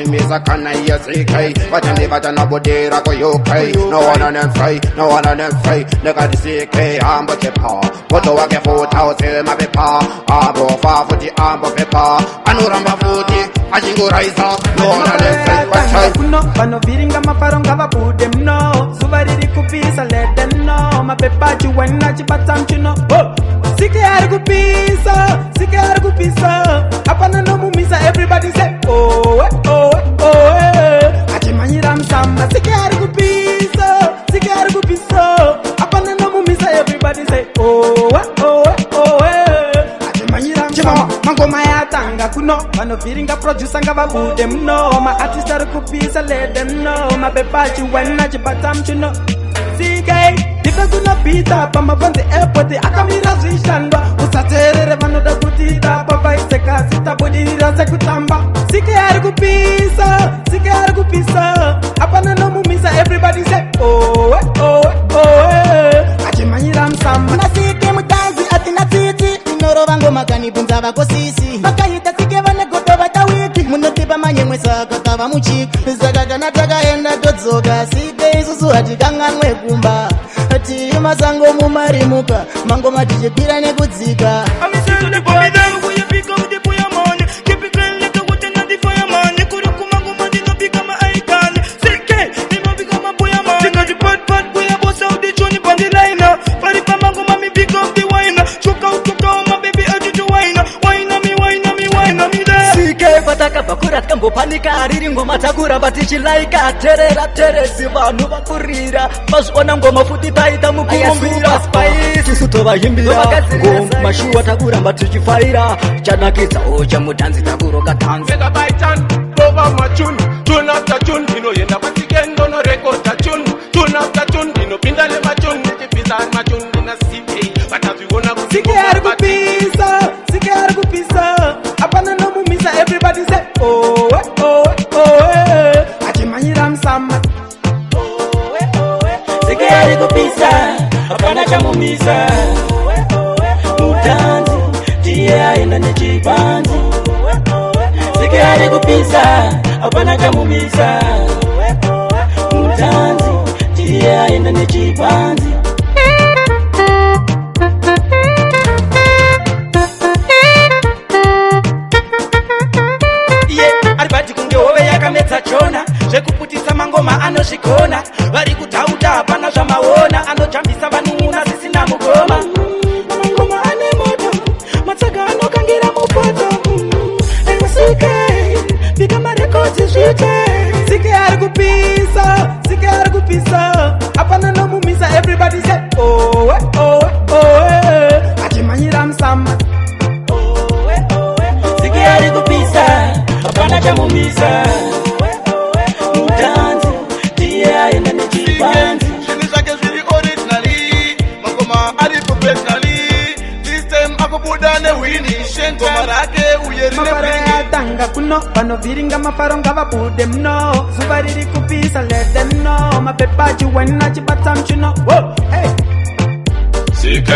Misa Kana CK. But in the Batan of Bodera go UK. No one on them free, no one on them free. Look at the CK, I'm but your paw. What do I get for house in my paper? Abo far for the arm of paper. Anuramba Footy, I think go rise up. No one on them free, but I no. Pano viringa maparonga vapu them no. Suvari kupisa let them know. My paper you when I chipatam chino. Sike arkupisa, sike arkupisa. Apana no mumisa everybody say oh oh oh. Achimanyiram samba sike arkupisa, sike arkupisa. Apana no mumisa everybody say oh oh oh. Achimanyiram samba mango maya tanga kuno. Pano viringa producer nga vapu them no. My artist arkupisa let them know. My paper you when I chipatam chino. CK Kuna pita pama bande airport akamira zishanda usaterere vano da kutida papa iseka sita bodira sekutamba sike ari kupisa apana no mumisa everybody say oh oh oh achimanyira msamba na sike mutanzi atina titi inoro vango makani bunza vako sisi makayita sike vane goto vatawiki munotipa manyemwe saka tava muchiki zaka kana takaenda todzoka sike isusu hatikanganwe kumba ati masango mumarimuka mango matichipira nekudzika bakura kambopanika ariri ngoma takura batichilaika terera teresi vanhu vakurira mazvona ngoma futi taita mukurumbira spice sutovahimbira ngoma shuwa takuramba tichifaira chanakidzawo chamutanzi takuroka tanzi over my tune, tune after tune, inoyenda patikendo no record a tune, tune after tune, inopinda le machune, nitipisa machune ina CK, bataviona kupisa, sike arkupisa, apana no mumisa everybody say oh oh oh, achimanyira msamba oh oh, sike arkupisa, apana chamumisa, mutanzi, tiye aina nechibanzi. Sike arkupisa, apana chamumisa, mutanzi, tiye aina nechibanzi. Aribati kunge hove yakamedza chona zvekuputisa mangoma anozvikona vari kutauta hapana zvamaona anojambisa vanun'una zvisina mugoma mangoma ane moto matsaga anokangira mupoto sike vika marekodzi zvite sike arkupisa apana no mumisa everybody say oh oh oh achimanyira msamba oh oh sike arkupisa apana chamumisa mutanzi tiye aenda nechibanzi zvinhu zvake zviri originally mangoma ari professionally this time akubuda nehwini ngoma rake uye rine tanga kuno panovhiringa maparonga vabude mno zuva riri kupisa let them know mapepa chiwena chibata mchino hey CK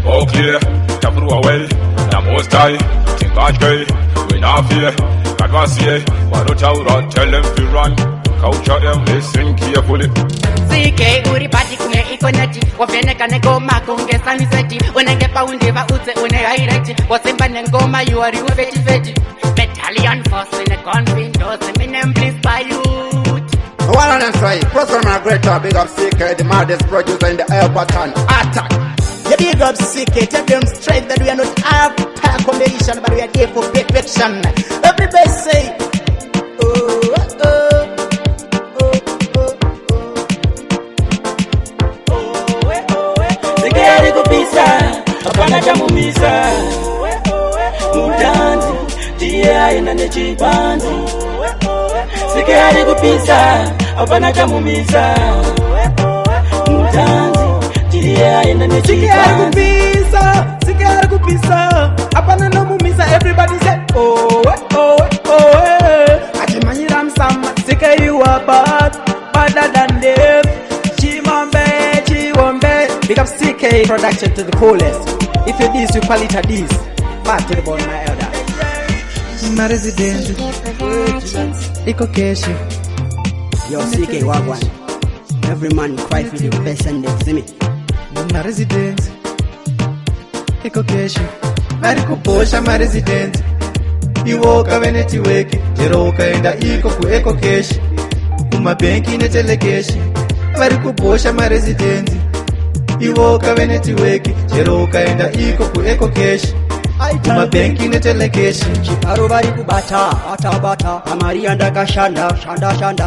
all clear takurwa well na most high tingatke we not fear God was here, what don't you run, tell them to run. Culture them, listen carefully. CK uri party kunge ikonati wafeneka negoma kunge sunseti unengepa undeva utse une haireti wasimba nengoma you are you feti feti medallion force in a confindos eminem please by youth one on them say Prosper Margaret big up CK the maddest producer in the air pattern attack. You big up CK, tell them straight that we are not after competition but we are here for perfection. Everybody say oh oh oh oh. Sike arkupisa, apana chamumisa, mutanzi, tiye aina nechibanzi. Sike arkupisa, apana chamumisa, mutanzi, tiye aina nechibanzi. Sike arkupisa, apana no mumisa everybody say oh oh oh. Achimanyira msamba, sike you are bad, badder than them. Chiwombe, big up CK production to the coolest. If you this, you call it a this. Back to the ball, my elder. my residence. Iko kesho. Yo, CK Wagwan. Every man cry for the best and they see me. My residence. Iko kesho. Vari kuposha my residence. Iwoka veneti weki. Jero ukaenda iko ku eko keshi. Kuma benki netele keshi. Vari kuposha my residence. Iwoka veneti weki. Jero ukaenda iko ku eko keshi. Kuma benki netele keshi. Chiparo vari kubata, bata. Amari andaka shanda.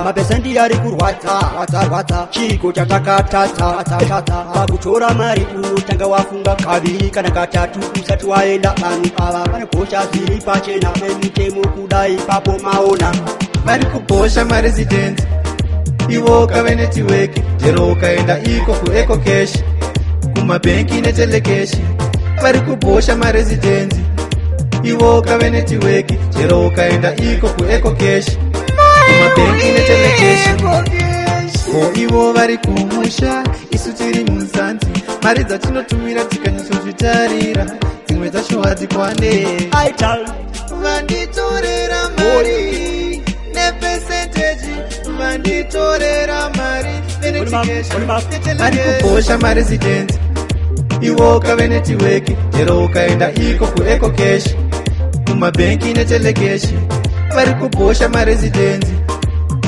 Mapesendi yari kurwata. Chiko tata. Bakuchora mari utanga wafunga kabiri kana katatu. Usatu waenda anu pane posha ziri pachena. Menitemu kudai papo maona. Vari kuposha my residence. Iwoka veneti weki. Jero ukaenda iko ku eko keshi. Kuma benki netele keshi. Vari kuposha my residence. Iwoka veneti weki. Jero ukaenda iko ku eko keshi. Kuma benki netele keshi. Ko iwo vari kumusha. Isu tiri munsanti. Mari dzatinotumira tikanyatsodzitarira. Dzimwe dzacho hadzikwane. Vanditorera mari nepercentage. Vanditorera mari vari kuposha my residence. Iwoka veneti weki. Jero ukaenda iko ku eko keshi. Kuma benki netele keshi. Vari kuposha my residence.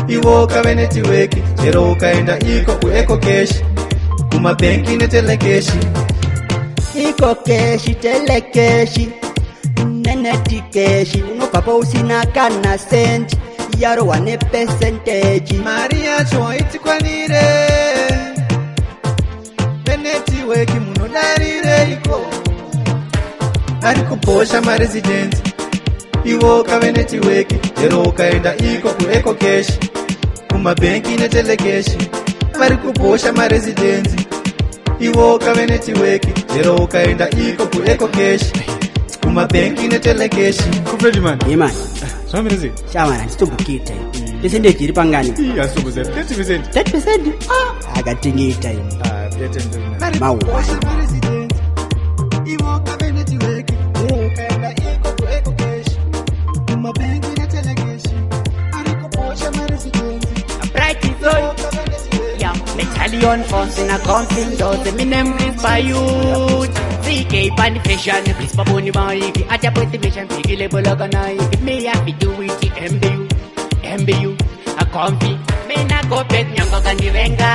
Iwoka veneti weki. Jero ukaenda iko ku eko keshi. Kuma benki netele keshi. Iko keshi tele keshi. Neneti keshi. Unokapa usina kana senti. Yaro wane percentage. Mari yacho haitikwanire. Veneti weki munodarire iko. Vari kuposha my residence. Iwoka veneti weki. Jero ukaenda iko ku eko keshi. Kuma benki netele keshi. Vari kuposha my residence. Iwoka veneti weki. Jero ukaenda iko ku eko keshi. Kuma benki netele keshi. Kufredi man. Iman. Swamirizi. Shamana chitobukita. Percentage iri pangani. Iya subuze 30%. 30%. Akatingita ino. Vari kuposha my residence. Iwoka veneti weki. Jero ukaenda iko ku eko keshi. Kuma benki netele keshi. Vari kuposha my residence. Bright is on. Yeah, Italian force in a confidence. The minimum is by you. CK pan fashion, please for money money. At your motivation, big label organize. Me happy do it, MBU, a comfy. Me na go back, nyango kandi venga.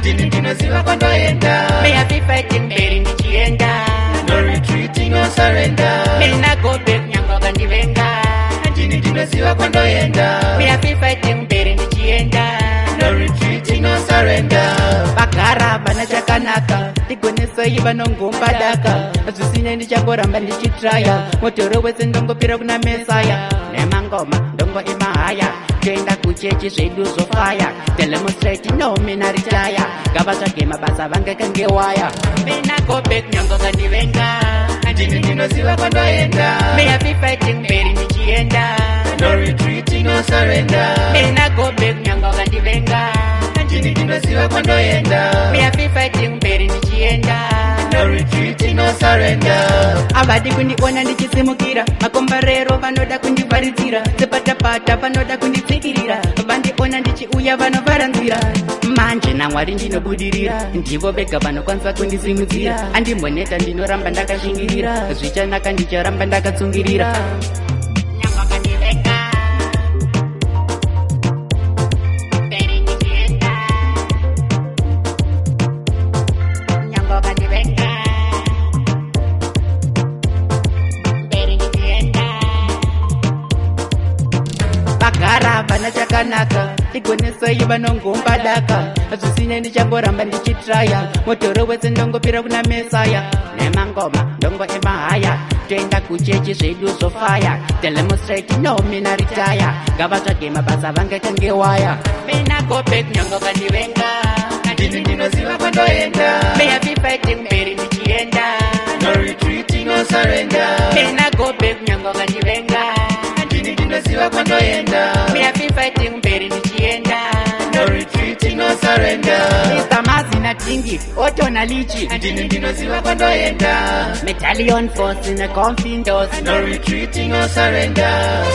Didn't see what I enda. Me happy fighting, bearing the chienda. No retreating, no surrender. Me na go back, nyango kandi venga. Didn't see what I enda. Me happy fighting, bearing the chienda. No retreating, no surrender. Bakara bana chakanaka. Tigonesa iba nongomba daka. Asusine ndichangoramba ndichitraya. Motoro wese ndongopira kuna mesaya. Nemangoma ndongo imahaya. Tenda kuchechi zvedu zofaya. Telemostrate no mina retire. Gavatsvage mabasa vangekange waya. Mina go back nyango kandivenga. Ndinoziva kwandoenda. Me happy fighting mberi ndichienda. No retreating no surrender. Mina go back nyango kandivenga. Ndinoziva kwandoenda. Me happy fighting mberi ndichienda. No retreating no surrender. Avadi kundiona ndichisimukira. Makombarero vanoda kundivharidzira. Sepatapata vanoda kunditsikirira. Vandiona ndichiuya vanovhara nzira. Manje naMwari ndinobudirira. Ndivo vega vanokwanisa kundisimudzira. Andimboneta ndinoramba ndakashingirira. Zvichanaka ndicharamba ndakatsungirira. Vana chakanaka tigonesei vanongomba daka zvisine ndichangoramba ndichitraya motoro wese ndongopira kuna mesaya nemangoma ndongo emahaya toenda kuchechi zvedu zofaya telemostrate no mina retire ngavatsvage mabasa vangekange waya mina gobek nyango kandivenga ndinoziva kwandoenda me happy fighting mberi ndichienda no retreating no surrender mina gobek nyango kandivenga ndinoziva kwandoenda me happy fighting mberi ndichienda no retreating no surrender Mr. Mazina ringi otona lichi ndini ndinoziva kwandoenda medallion force in a confindos no retreating or surrender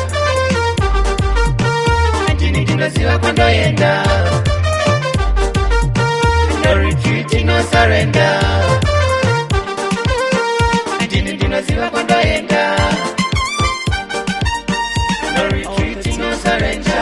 ndini ndinoziva kwandoenda no retreating or surrender ndini ndinoziva kwandoenda no retreating or surrender.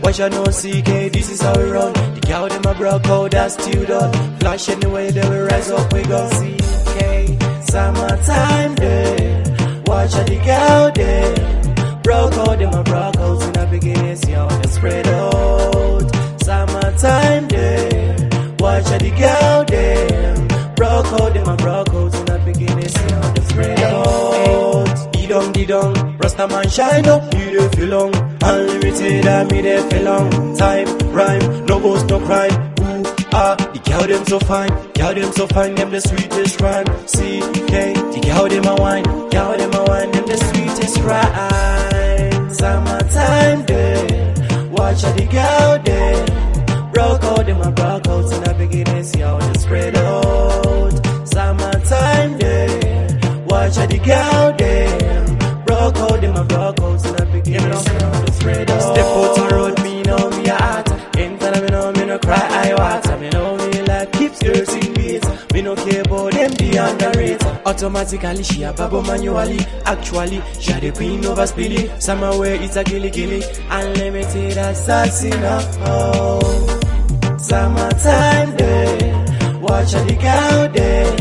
Watch I know CK, this is how we run. The girl them a broke out, that's still done. Flash anyway, they will rise up, we go CK. Summertime day, watch out the girl them. Broke out, them a broke out in the beginning, see how they spread out. Summertime day, watch out the girl them. Broke out, them a broke out in the beginning, see how they spread out. Didong, Rasta man shine up, you dey feel long. Unlimited, I me dey feel long. Time, rhyme, no boast, no crime. Ooh, the girl them so fine, them the sweetest rhyme. CK, the girl them a wine, them the sweetest rhyme. Summertime day, watch how the girl them. Broke out, them a broke out in the beginning, see how they spread out. Summertime day, watch how the girl them. Broke out, them a broke out in the beginning, see how they spread out. Step out the road, me know me a heart. Anytime me know me no cry, I water. Me know me like keep skirting beats. Me no care about them, the underrated. Automatically, she a babo manually. Actually, she a the queen over spilly. Somewhere it's a gilly. Unlimited assassin, oh. Summertime day, watch how the girl day.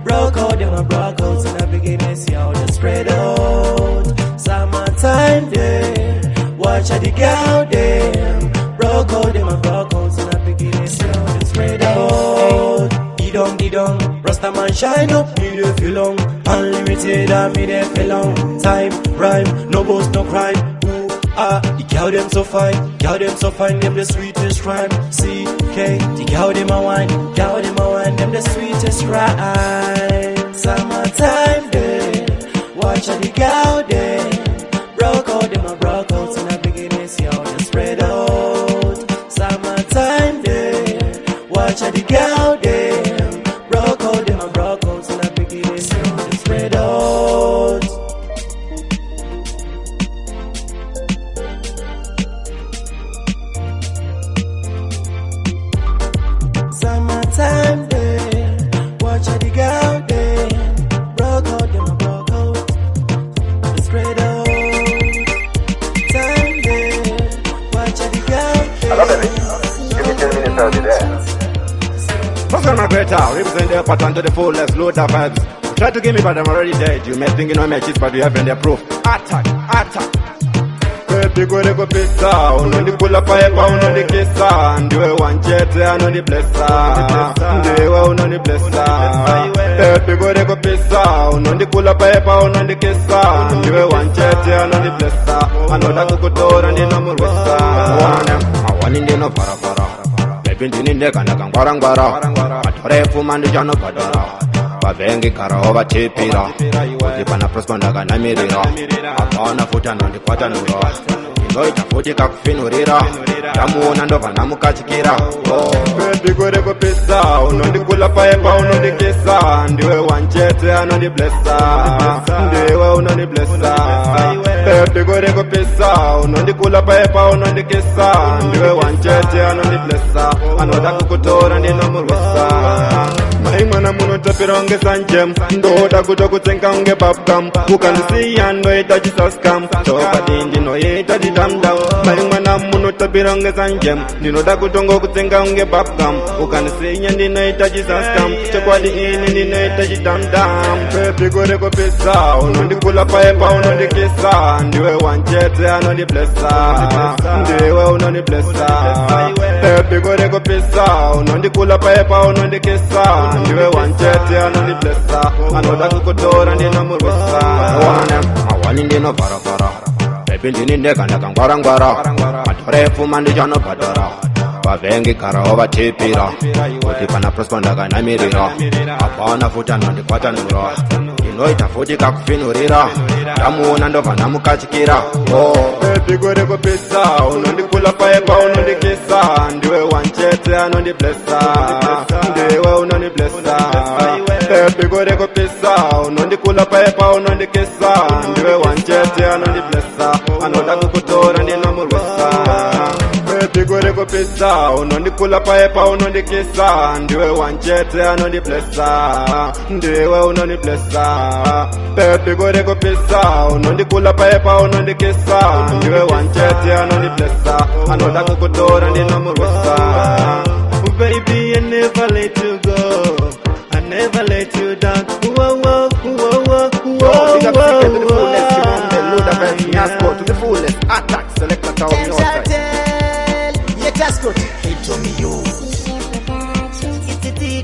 Broke out, them a broke out in the beginning, see how they spread out. Summertime day, watch how the girl them. Broke out, them a broke out in the beginning, see how they spread out. Didong, Rasta man shine up, me dey feel long. Unlimited, I me dey feel long. Time, rhyme, no boast, no crime. Ooh, the girl them so fine, them the sweetest rhyme. CK, the girl them a wine, them the sweetest rhyme. Summertime day, watch how the girl them. Broke out, them a broke out in the beginning, see how they spread out. Summertime day, watch how the girl them. Broke out, them a broke out in the beginning, see how they spread out. Summertime day, watch how the girl day. Broke out, them a broke out, they spread out. Time day, watch how the girl day. Hello, baby. Give me 10 minutes, I'll be there. Muscle my greater, represent the pattern to the fullest, load of vibes. Try to give me, but I'm already dead. You may think you know my cheese, but you haven't the proof. Attack. Pigo de pizza, uno di pull up a hepa, uno di kissa. Ndiwe wanchete, ano di blessa. Ndiwe uno di blessa. Pigo de pizza, uno di pull up a hepa, uno di kissa. Ndiwe wanchete, ano di blessa. Ano da kukutora, ndi no murwesa. Awani ndi no para. Baby ndi ndi kana kangwara. Atore fuma ndi jano padara. Babengi kara ova chipira. Udipana prosponda kana mirira. Apana futa nandi kwata nura. Ingoita futi kakufinurira. Tamuona ndova namukachikira. Baby gore ko pizza. Unondi kula paepa unondi kisa. Ndiwe wanchete anondi blessa. Ndiwe unondi blessa. Baby gore ko pizza. Unondi kula paepa unondi kisa. Ndiwe wanchete anondi blessa. Anoda kukutora ndino murwesa. Maimana muno tapironge sanjem. Ndoda kutokutsenka unge babgam. Ukandisiya ndoita chisaskam. Chopa dindi noita didamdam. Maimana muno tapironge sanjem. Ndinoda kutongo kutsenka unge babgam. Ukandisiya ndinoita chisaskam. Chokwadi ini ndinoita chidamdam. Baby gore ko pizza. Unondi kula paepa unondi kisa. Ndiwe wanchete anondi blessa. Ndiwe unondi blessa. Baby gore ko pizza. Unondi kula paepa unondi kisa. Ndiwe wanchete anondi blessa. Anoda kukutora ndino murwesa. Awani ndino para. Baby ndini ndekana kangwara. Atore fuma ndi jano padara. Babengi kara ova chipira. Udipana prosponda kana mirira. Apana futa nandi kwata nura. unoita futi kakufinurira ndamuona ndobva ndamukachikira bhigo rekupisa unondikula paipa unondikisa ndiwe wanchete anondiblesa ndiwe unondiblesa bhigo rekupisa unondikula paipa unondikisa ndiwe wanchete anondiblesa anoda kukutora ndinomurwesa bhigo rekupisa unondikula paipa unondikisa ndiwe wanchete anondiblesa ndiwe unondiblesa bhigo rekupisa unondikula paipa unondikisa ndiwe wanchete anondiblesa anoda kukutora ndinomurwesa baby I never let you go I never let you down whoa whoa whoa whoa whoa big up to the fullest you want the load of it Nasco to the fullest attack selector town your side yeah Tasco hit on me you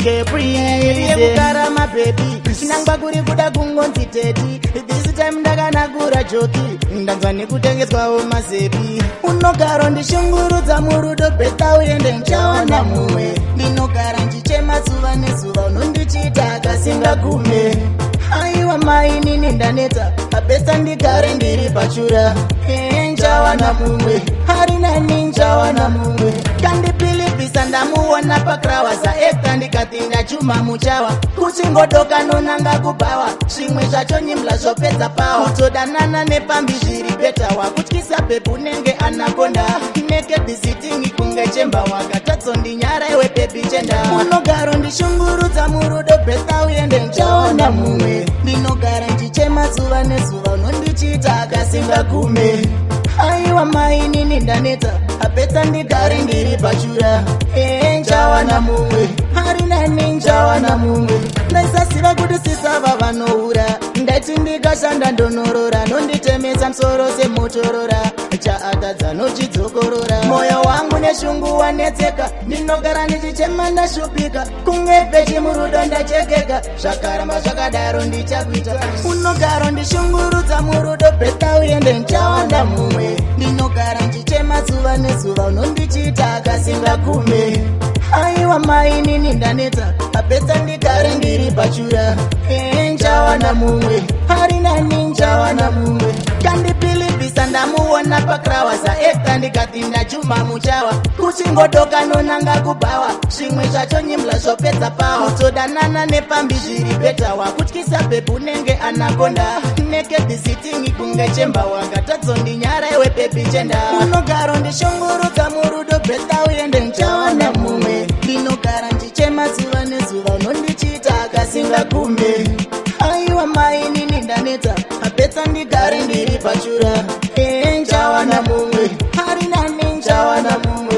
Yekukara my baby Sinangba kuri kuda kungonzi teti This time ndakanagura joki Ndanzwa nekutengeswa mazepi Unogara ndishungurudza murudo beta uende nchawana mumwe Ndinogara nchichema zuva nezuva unondichita akasingagume Aiwa mainini ndaneta Abesa ndigare ndiri pachura Nchawana mumwe Harina ninchawana mumwe Kandipilipisa ndamuona pakrawaza Eka ndikati ndachuma muchawa Kuchingodoka nonanga kubawa Shimwe zvacho nyimla zvopedza pawa Kutodanana nepambi zviri betawa Kutyisa pepu nenge anakonda Neke visitingi kunge chemba Wakatatso ndinyara iwe pepi chenda Unogaro ndishungurudza murudo besta uende nchaona mumwe Ndinogara nchichema zuva nezuva Unondichita akasingagume Aiwa mainini ndaneta Apeta ndigare ndiri pachura nchawana mumwe Harina ninchawana mumwe Ndaisasiva kuti sisava vanoura Ndati ndikashanda ndonorora Nonditemesa msoro semotorora Chaatadza nochidzokorora Moyo wangu neshungu wanetseka Ndinogara ndichichema ndashupika Kunge pechi murudo ndachekeka Zvakaramba zvakadaro ndichakuita Unogara ndishungurudza murudo besta uende nchawana mumwe Ndinogara nchichema zuva nezuva Unondichita akasingagume Aiwa mainini ndaneta Apesa ndigare ndiri pachura nchawana mumwe Harina ninchawana mumwe Kandipilipisa ndamuona pakrawaza Eka ndikati ndachuma muchawa Kuchingodoka nonanga kubawa Shimwe zvacho nyimla zvopedza pawa Kutodanana nepambi zviri betawa Kutyisa pepu nenge anakonda Neke visitingi kunge chemba Wakatatso ndinyara iwe pepi chenda Unogaro ndishungurudza murudo besta uende nchawana mumwe Ndinogara nchichema zuva nezuva Unondichita akasingagume Aiwa mainini ndaneta Apesa ndigare ndiri pachura nchawana mumwe Harina ninchawana mumwe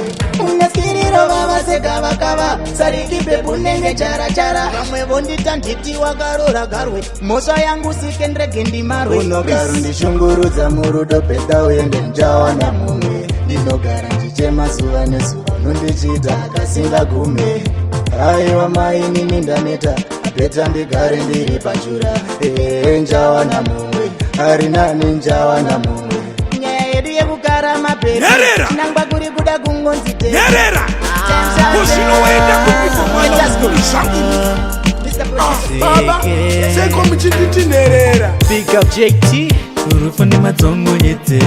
Unaskiriro vavaseka vakava Sariki pepu nenge chara chara Vamwe vondita nditi wakarora garwe Mosha yangu sikendrege ndimarwe Unogara ndishungurudza murudo besta uende nchawana mumwe Ndinogara nchichema zuva nezuva Unondichita akasingagume Aiwa mainini ndaneta Apeta ndigare ndiri pachura nchawana mumwe Harina ninchawana mumwe Nyaya yedu yekugara mapepi Nangwa kuri kuda kungonzi tete Nyerera Kushinoenda Baba Seko mchinditi nerera Big up JT Urufu ni mazongo nyete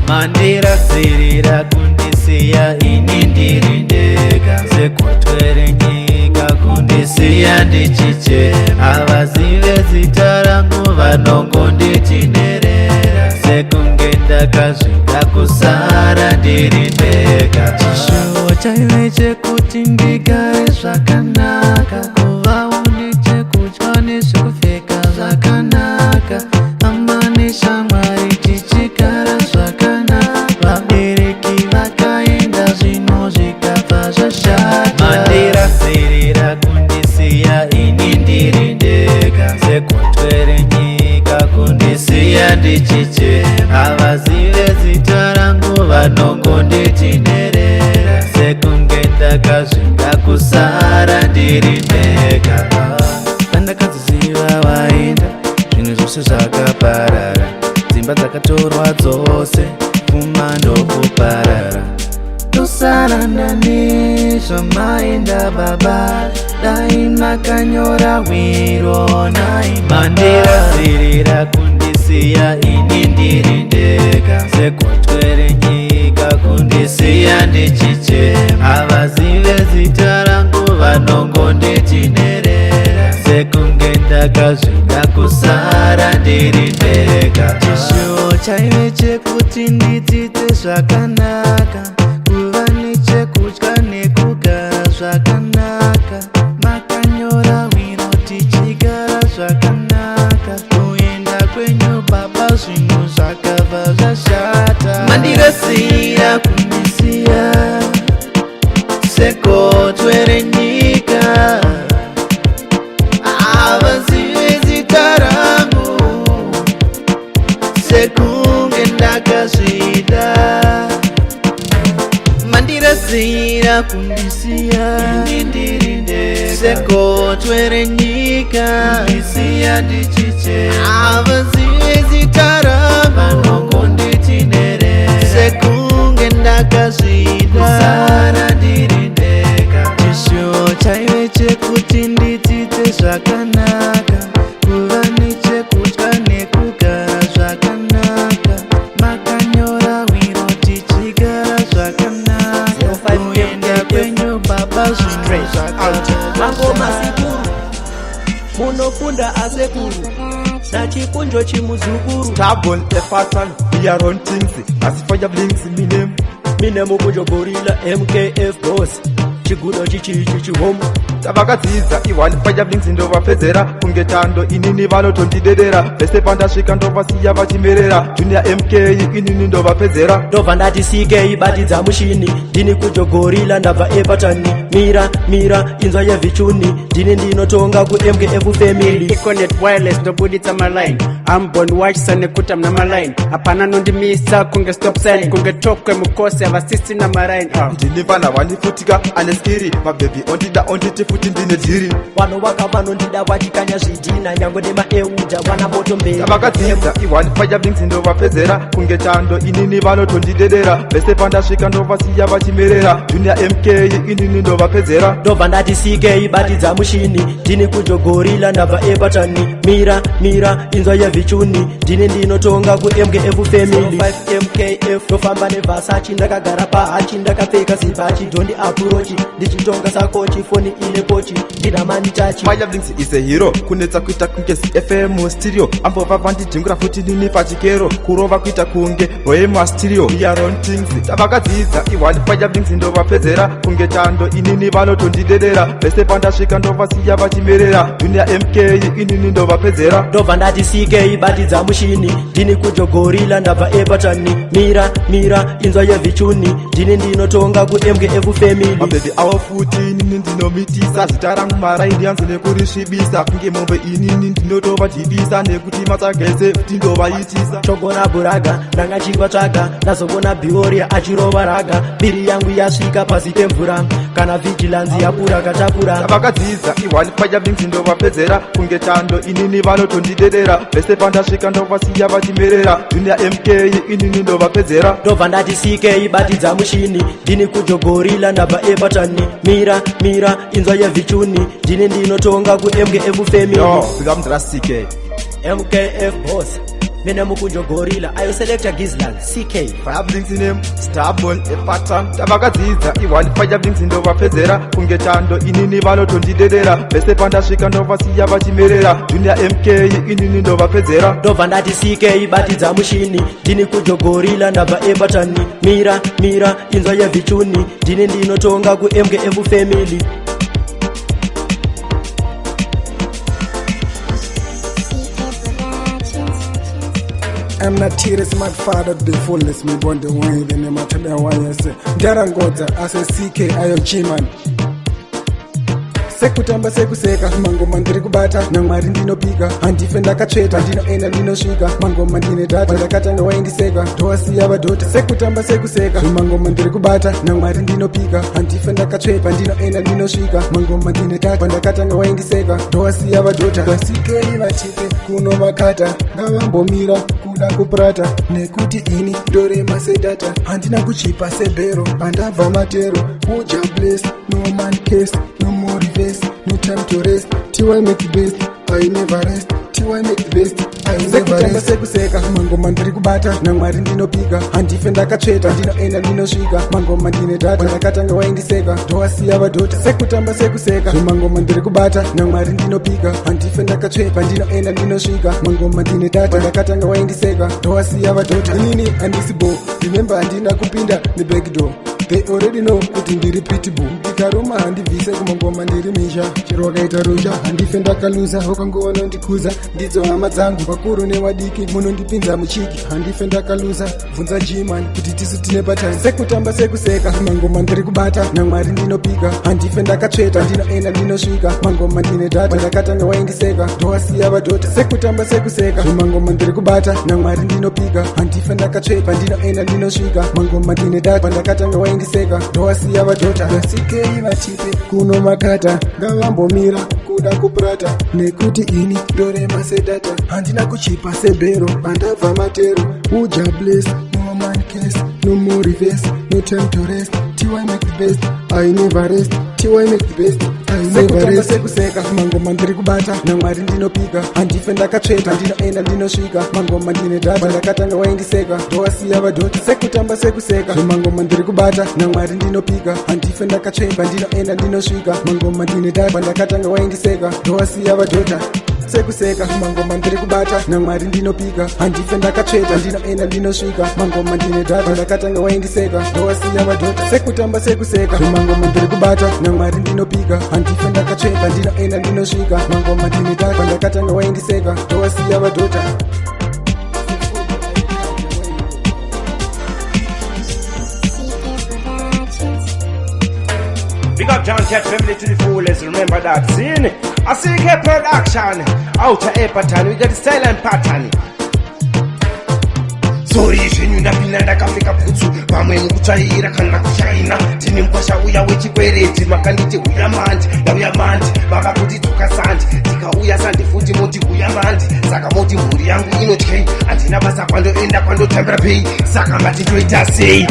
Mandira sirira kundisiya inindirindeka Sekotwere nyika kundisiya ndichiche Avazive zitarangu vanongo ndichinerera Sekungenda kazvika kusara ndirindeka Chishuwo chaive chekuti ndigare zvakanaka Kuva une chekudya nezvekupfeka zvakanaka Amane shamwari tichigara zvakanaka Vabereki vakaenda zvino zvikabva zvashata Mandira sirira kundisiya ini ndiri ndega Sekotwere nyika kundisiya ndichiche Avazive zita rangu vanongondichinerera Sekungenda kazvinga kusara ndiri ndega Pandakadziziva waenda zvinhu zvose zvakaparara Dzimba dzakatorwa dzose kumando kuparara kusara nani zvamaenda baba dai makanyora wiro nai mandirasirira kundisiya ini ndiri ndega sekotwere nyika kundisiya ndichichema havazive zita rangu vanongonditinerera sekunge ndakazvida kusara ndiri ndega chishuwo chaive chekuti ndidzidze zvakanaka kuva nechekudya nekugara zvakanaka makanyora wino tichigara zvakanaka kuenda kwenyu baba zvinhu zvakabva zvashata mandirasira kundisiya sekotwere nyika havazive zita rangu sekunge ndakazvida mandirasira kundisiya sekotwere nyika ndisiya ndichichema havazive zita rangu vanongonditinerera sekunge ndakazvida kusara ndiri ndega chishuwo chaive chekuti ndidzidze zvakanaka kuva nechekudya nekugara zvakanaka makanyora wino tichigara zvakanaka kuenda kwenyu baba zvinhu zvakanaka mangoma sikuru munofunda asekuru nachikunjo chimuzukuru Stubborn, a pattern, we are on things. As for your blinks, mine mukunjo gorilla MKF boss chigudo chichichichihomu tabakadzidza iwani fire blinks ndovapedzera kunge tando inini vanotondidedera vese pandasvika ndovasiya vachimerera junior MK inini ndovapedzera ndobva ndati CK batidza mushini ndini kujogorila ndabva epatani mira inzwa yevhichuni ndini ndinotonga kuMKF family Econet wireless ndobuditsa maline ambon watchsa nekuti amna maline hapana nondimisa kunge stop sign kunge tokwe mukosi havasisi na marine ndini vana vanifutika ane skiri mabhebhi ondida onditi futi ndine dhiri vanhu vaka vanondida vatikanya zvidhina nyange nemaeuja vana motomberi tabakadzidza iwani fire blinks ndovapedzera kunge chando inini vanotondidedera vese pandasvika ndovasiya vachimerera junior MK inini ndovapedzera ndobva ndati CK batidza mushini ndini kujogorila ndabva epatani mira inzwa yevhichuni ndini ndinotonga kuMKF family 5 MKF ndofamba nevhasachi ndakagara pahachi ndakapfeka zivachi dondi apurochi ndichitonga sakochi foni ine kochi ndina manitachi fire blinks is a hero kunetsa kuita kunge FM stereo ambova vandijingura futi nini pachikero kurova kuita kunge bohema stereo we are on things tabakadzidza iwani fire blinks ndovapedzera kunge chando inini vanotondidedera vese pandasvika ndovasiya vachimerera junior MK inini ndovapedzera ndobva ndati CK batidza mushini ndini kujogorila ndabva epatani mira inzwa yevhichuni ndini ndinotonga kuMKF family mabhebhi avo futi inini ndinomitisa zita rangu maraidi yanzi nekurisvibisa kunge mombe inini ndinotovadhibisa nekuti matsagese futi ndovaitisa chogona buraga ndanga chivatsvaga ndazogona bioria achirova raga biri yangu yasvika pasi pemvura kana vigilanzi yapura katapura tabakadzidza iwani fire blinks ndovapedzera kunge chando inini vanotondidedera vese pandasvika ndovasiya vachimerera junior MK inini ndovapedzera ndobva ndati CK batidza mushini ndini kujogorila ndabva epatani mira inzwa yevhichuni ndini ndinotonga kuMKF family zikamudhira CK MKF boss mine mukunjogorila ayo selector Gizland CK fire blinks name Stubborn a pattern tabakadzidza iwani fire blinks ndovapedzera kunge chando inini vanotondidedera vese pandasvika ndovasiya vachimerera junior MK inini ndovapedzera ndobva ndati CK batidza mushini ndini kujogorila ndabva epatani mira inzwa yevhichuni ndini ndinotonga kuMKF family I'm not serious, my father, the fullness, me born the way, then I'm at the YS. Darangoza, as a CK, Ayo Chiman. sekutamba sekuseka mangoma ndiri kubata namwari ndinopika handife ndakatsveta ndinoenda ndinosvika mangoma ndine data ndakatanga waindiseka ndowasiya vadhota sekutamba sekuseka mangoma ndiri kubata namwari ndinopika handife ndakatsvepa ndinoenda ndinosvika mangoma ndine data ndakatanga waindiseka ndowasiya vadhota vasikei vatipe kuno vakata ngavambomira kuda kuprata nekuti ini ndorema sedata handina kuchipa sebhero pandabva matero uja bless no man case no more reverse no time to rest tiwai make the best I never rest tiwai make the best I never rest sekuseka mangoma ndiri kubata namwari ndinopika handife ndakatsveta ndinoenda ndinosvika mangoma ndine data ndakatanga waindiseka ndowasiya vadhota sekutamba sekuseka zvemangoma ndiri kubata namwari ndinopika handife ndakatsveta ndinoenda ndinosvika mangoma ndine data ndakatanga waindiseka ndowasiya vadhota inini handisi bo remember handina kupinda nebackdoor they already know kuti ndiri pitbull ndikaruma handibvise kumangoma ndiri misha chero wakaita rusha handife ndakaluza wakangoona ndikuza ndidzo hama dzangu vakuru newadiki munondipinza muchiki handife ndakaluza bvunza jiman kuti tisu tine patani sekutamba sekuseka mangoma ndiri kubata namwari ndinopika handife ndakatsveta ndinoenda ndinosvika mangoma ndine data ndakatanga waindiseka ndowasiya vadhota sekutamba sekuseka zvemangoma ndiri kubata namwari ndinopika handife ndakatsveta ndinoenda ndinosvika mangoma ndine data ndakatanga waindiseka ndowasiya vadhota vasikei vachipe kuno makata ngavambomira kuda kuprata nekuti ini ndorema sedata handina kuchipa sebhero pandabva matero uja bless no man case no more reverse no time to rest tiwai make the best I never rest tiwai make the best I never rest sekuseka mangoma ndiri kubata namwari ndinopika handife ndakatsveta ndinoenda ndinosvika mangoma ndine data ndakatanga waindiseka ndowasiya vadhota sekutamba sekuseka zvemangoma ndiri kubata namwari ndinopika handife ndakatsveta ndinoenda ndinosvika mangoma ndine data ndakatanga waindiseka ndowasiya vadhota sekuseka mangoma ndiri kubata namwari ndinopika handife ndakatsveta ndinoenda ndinosvika mangoma ndine data ndakatanga waindiseka ndowasiya vadhota sekutamba sekuseka zvemangoma ndiri kubata namwari ndinopika handife ndakatsveta ndinoenda ndinosvika mangoma ndine data ndakatanga waindiseka ndowasiya vadhota. Big up John Cat family to the fullest. Remember that scene. A CK production. Outer air pattern. We got the style and pattern. Sorry zvenyu ndapinda ndakapfeka bhutsu pamwe mukutsvaira kana kushaina tine mukwasha uya wechikwereti makanditi uya mandi ndauya mandi vakakuti dzoka sandi ndikauya sandi futi moti uya mandi saka moti mhuri yangu inotyei handina basa kwandoenda kwandotambira pei saka matitoita sei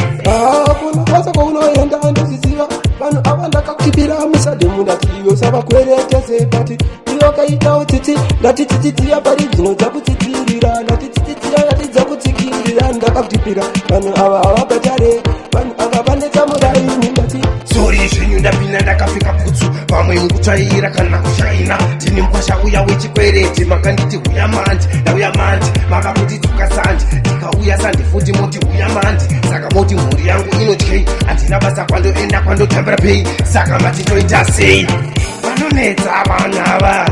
kuna basa kwaunoenda andozviziva vanhu ava ndakakipira musadhemu ndati iwe savakweretese bati iwe kaitawo tsitsi ndati tsitsi dziya pari dzino dzakutsitirira ndati tsitsi dziya ndati dzakutsikirira ndakakutipira vanhu ava havabhatare vanhu ava vanetsa muraini ndati sori zvenyu ndapinda ndakapfeka bhutsu pamwe mukutsvaira kana kushaina tine mukwasha uya wechikwereti makanditi uya mandi ndauya mandi makakuti dzoka sandi ndikauya sandi futi moti uya mandi saka moti mhuri yangu inotyei handina basa kwandoenda kwandotambira pei saka matitoita sei vanonetsa vanhu ava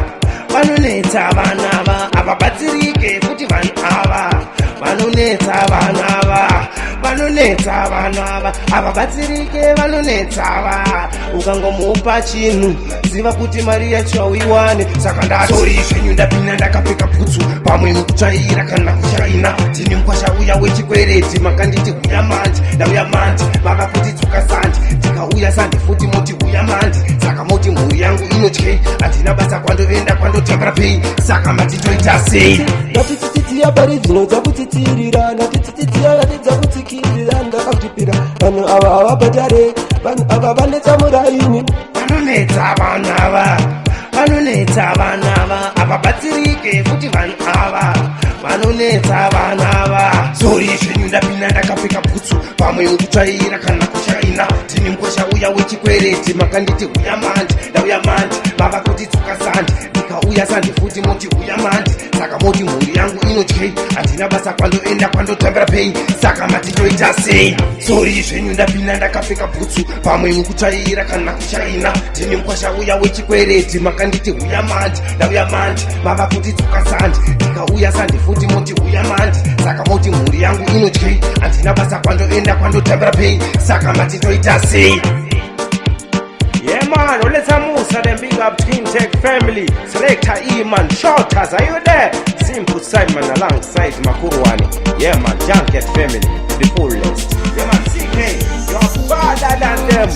vanonetsa vanhu ava havabatsirike futi vanhu ava vanonetsa vanhu ava vanonetsa vanhu ava havabatsirike vanonetsa ava ukangomupa chinhu ziva kuti mari yacho hauiwane saka ndatori zvenyu ndapinda ndakapfeka bhutsu pamwe mukutsvaira kana kushaina tine mukwasha uya wechikwereti makanditi uya mandi ndauya mandi vakakuti dzoka sandi ndikauya sandi futi moti uya mandi saka moti mhuri yangu inotyei handina basa kwandoenda kwandotambira pei saka matitoita sei ndatitsitidziya pari dzino dzakutsitirira ndatitsitidziya ndati dzakutsikirira ndakakutipira vanhu ava havabhatare vanhu ava vanetsa muraini vanonetsa vanhu ava vanonetsa vanhu ava havabatsirike futi vanhu ava vanonetsa vanhu ava sori zvenyu ndapinda ndakapfeka bhutsu pamwe mukutsvaira kana kushaina tine mukwasha uya wechikwereti makanditi uya mandi ndauya mandi vakakuti dzoka sandi ndikauya sandi futi moti uya mandi saka moti mhuri yangu inotyei handina basa kwandoenda kwandotambira pei saka matitoita sei sori zvenyu ndapinda ndakapfeka bhutsu pamwe mukutsvaira kana kushaina tine mukwasha uya wechikwereti makanditi uya mandi ndauya mandi vakakuti dzoka sandi ndikauya sandi futi moti uya mandi saka moti mhuri yangu inotyei handina basa kwandoenda kwandotambira pei saka matitoita sei. Yeah man, well, let's Musa then big up Twin Tech family. Selector E-man, Shorters, are you there? Simple Simon alongside Makuruwani. Yeah man, Junket family, the fullest. Yeah man, CK, you're better than them.